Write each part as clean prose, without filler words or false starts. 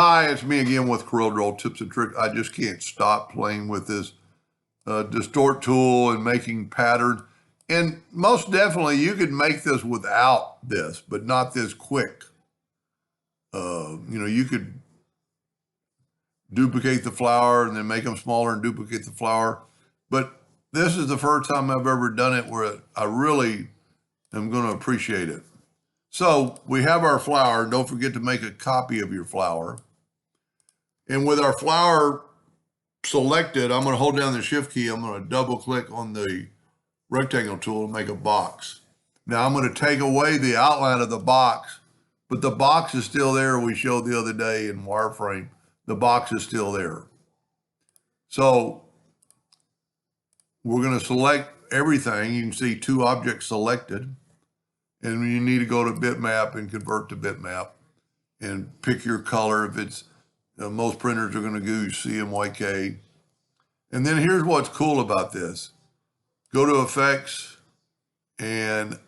Hi, it's me again with Corel Draw Tips and Tricks. I just can't stop playing with this Distort tool and making patterns. And most definitely you could make this without this, but not this quick. You could duplicate the flower and then make them smaller and duplicate the flower. But this is the first time I've ever done it where I really am going to appreciate it. So we have our flower. Don't forget to make a copy of your flower. And with our flower selected, I'm going to hold down the shift key. I'm going to double click on the rectangle tool and make a box. Now I'm going to take away the outline of the box, but the box is still there. We showed the other day in wireframe, the box is still there. So we're going to select everything. You can see two objects selected, and you need to go to bitmap and convert to bitmap and pick your color. If it's most printers are going to use CMYK. And then here's what's cool about this. Go to Effects and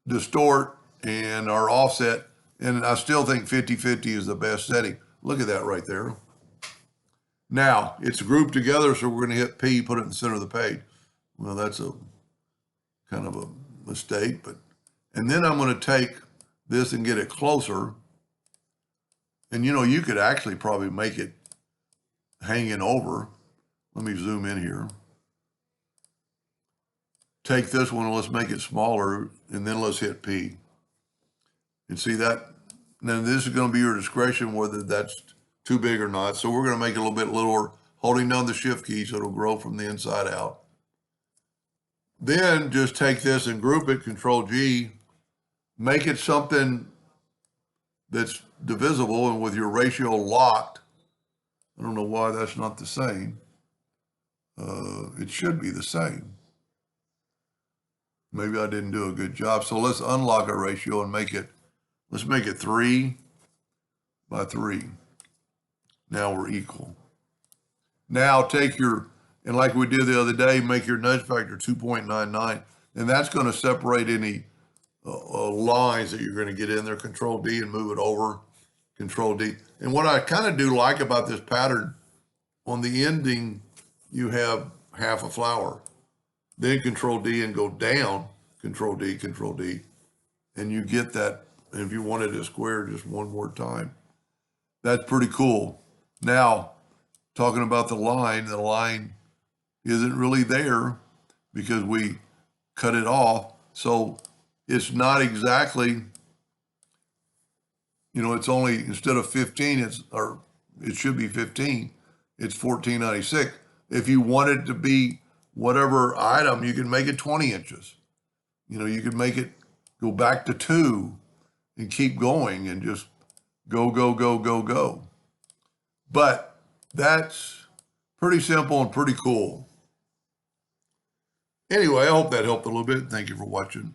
Distort and our offset. And I still think 50-50 is the best setting. Look at that right there. Now, it's grouped together, so we're going to hit P, put it in the center of the page. Well, that's a kind of a mistake. And then I'm going to take this and get it closer. And you could actually probably make it hanging over. Let me zoom in here. Take this one and let's make it smaller, and then let's hit P. And see that? Now this is going to be your discretion whether that's too big or not. So we're going to make it a little bit littler, holding down the shift key so it'll grow from the inside out. Then just take this and group it, Control G, make it something that's divisible, and with your ratio locked. I don't know why that's not the same. It should be the same. Maybe I didn't do a good job. So let's unlock our ratio and let's make it 3 by 3. Now we're equal. Now take and like we did the other day, make your nudge factor 2.99, and that's going to separate any lines that you're going to get in there. Control D and move it over. Control D. And what I kind of do like about this pattern, on the ending, you have half a flower. Then Control D and go down, Control D, and you get that. And if you wanted a square just one more time, that's pretty cool. Now, talking about the line isn't really there because we cut it off. So it's not exactly, it's only, instead of 15, it should be 15. It's 1496. If you want it to be whatever item, you can make it 20 inches. You could make it go back to 2 and keep going and just go, go, go, go, go. But that's pretty simple and pretty cool. Anyway, I hope that helped a little bit. Thank you for watching.